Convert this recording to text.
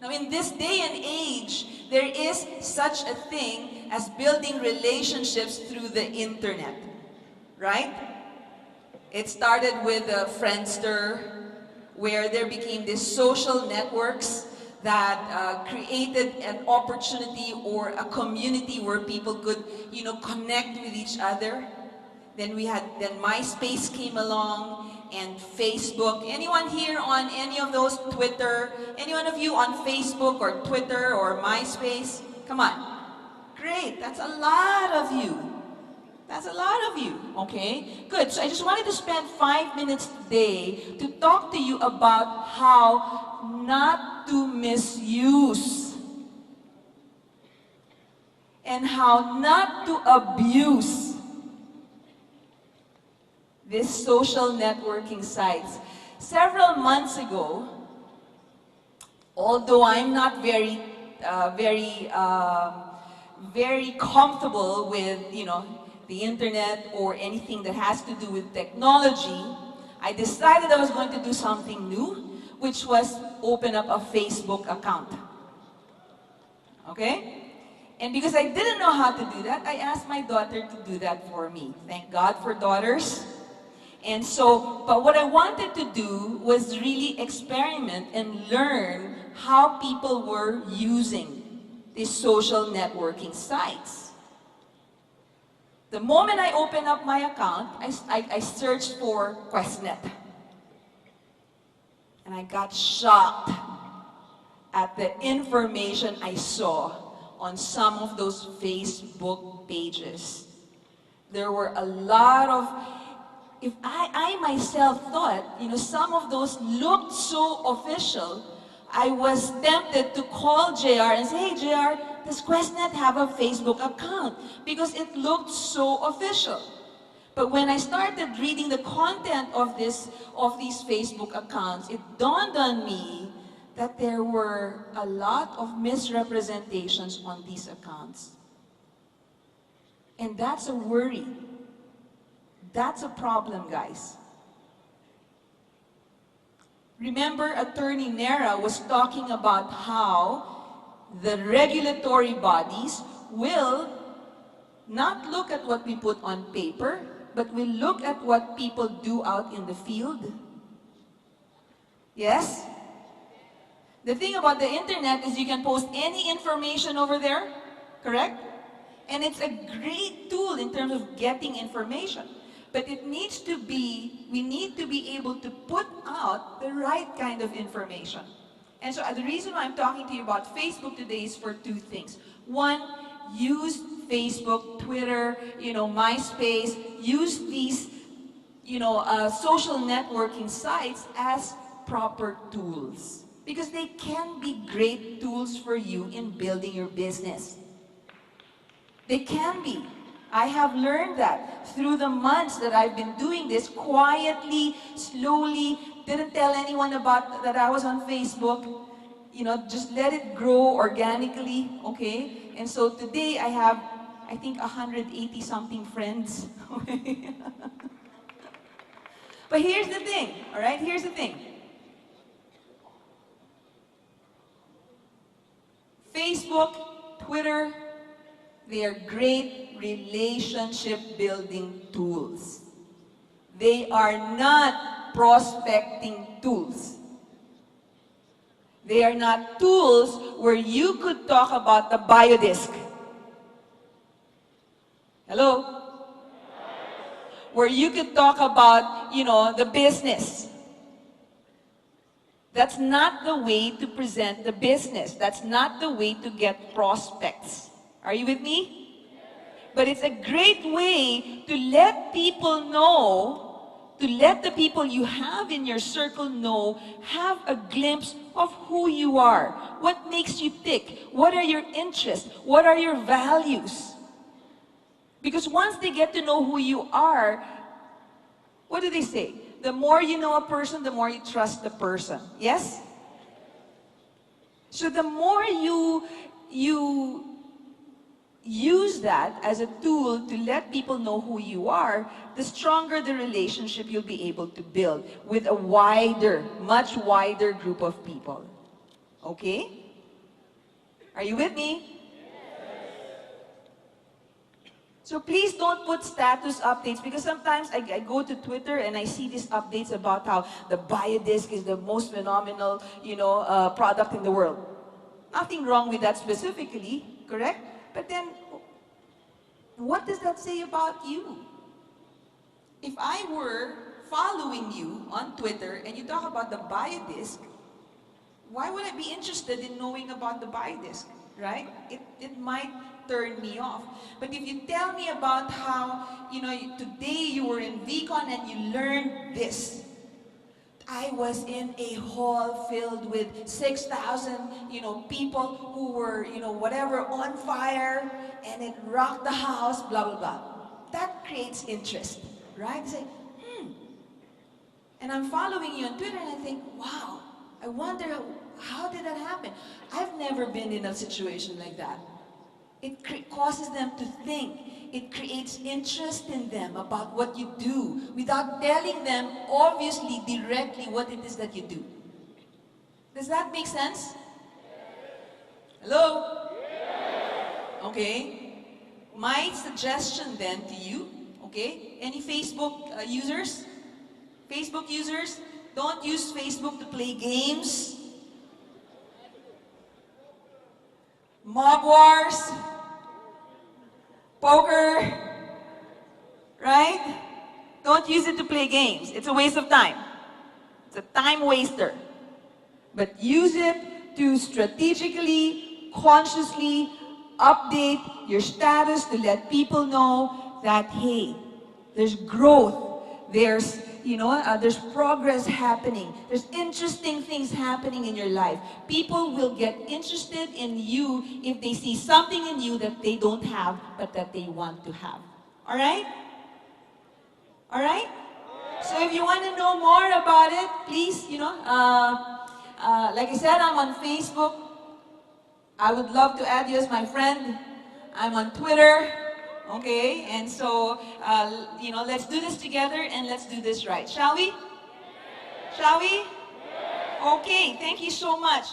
Now, in this day and age, there is such a thing as building relationships through the internet, right? It started with Friendster, where there became these social networks that created an opportunity or a community where people could, connect with each other. Then MySpace came along, and Facebook. Anyone here on any of those? Twitter? Any one of you on Facebook or Twitter or MySpace? Come on. Great, that's a lot of you. That's a lot of you, okay? Good, so I just wanted to spend 5 minutes today to talk to you about how not to misuse and how not to abuse these social networking sites. Several months ago, although I'm not very comfortable with, the internet or anything that has to do with technology, I decided I was going to do something new, which was open up a Facebook account. Okay? And because I didn't know how to do that, I asked my daughter to do that for me. Thank God for daughters. And so, but what I wanted to do was really experiment and learn how people were using these social networking sites. The moment I opened up my account, I searched for QuestNet. And I got shocked at the information I saw on some of those Facebook pages. There were a lot of, if I myself thought, some of those looked so official, I was tempted to call JR and say, hey JR, does QuestNet have a Facebook account? Because it looked so official. But when I started reading the content of these Facebook accounts, it dawned on me that there were a lot of misrepresentations on these accounts. And that's a worry. That's a problem, guys. Remember, Attorney Nera was talking about how the regulatory bodies will not look at what we put on paper, but will look at what people do out in the field. Yes? The thing about the internet is you can post any information over there, correct? And it's a great tool in terms of getting information. But it needs to be, we need to be able to put out the right kind of information. And so the reason why I'm talking to you about Facebook today is for two things. One, use Facebook, Twitter, MySpace, use these, social networking sites as proper tools. Because they can be great tools for you in building your business. They can be. I have learned that through the months that I've been doing this quietly, slowly, didn't tell anyone about that I was on Facebook, just let it grow organically, okay? And so today I have, I think, 180 something friends. But here's the thing, all right? Here's the thing. Facebook, Twitter, they are great relationship building tools. They are not prospecting tools. They are not tools where you could talk about the biodisc. Hello? Where you could talk about, the business. That's not the way to present the business. That's not the way to get prospects. Are you with me? But it's a great way to let people know, to let the people you have in your circle know, have a glimpse of who you are. What makes you tick? What are your interests? What are your values? Because once they get to know who you are, what do they say? The more you know a person, the more you trust the person. Yes? So the more you use that as a tool to let people know who you are, the stronger the relationship you'll be able to build with a wider, much wider group of people. Okay? Are you with me? So please don't put status updates, because sometimes I go to Twitter and I see these updates about how the Biodisk is the most phenomenal, product in the world. Nothing wrong with that specifically, correct? But then, what does that say about you? If I were following you on Twitter and you talk about the Biodisk, why would I be interested in knowing about the Biodisk, right? It might turn me off. But if you tell me about how, today you were in VCon and you learned this. I was in a hall filled with 6,000, people who were, whatever, on fire, and it rocked the house, blah, blah, blah. That creates interest, right? You say, And I'm following you on Twitter and I think, wow, I wonder how did that happen? I've never been in a situation like that. It causes them to think. It creates interest in them about what you do without telling them, obviously, directly what it is that you do. Does that make sense? Hello? Okay. My suggestion then to you, okay, any Facebook users? Facebook users, don't use Facebook to play games. Mob wars. Poker, right? Don't use it to play games. It's a waste of time. It's a time waster. But use it to strategically, consciously update your status to let people know that, hey, there's growth, there's progress happening, there's interesting things happening in your life. People will get interested in you if they see something in you that they don't have, but that they want to have. All right? All right? So if you want to know more about it, please, like I said, I'm on Facebook. I would love to add you as my friend. I'm on Twitter. Okay, and so, let's do this together and let's do this right. Shall we? Shall we? Okay, thank you so much.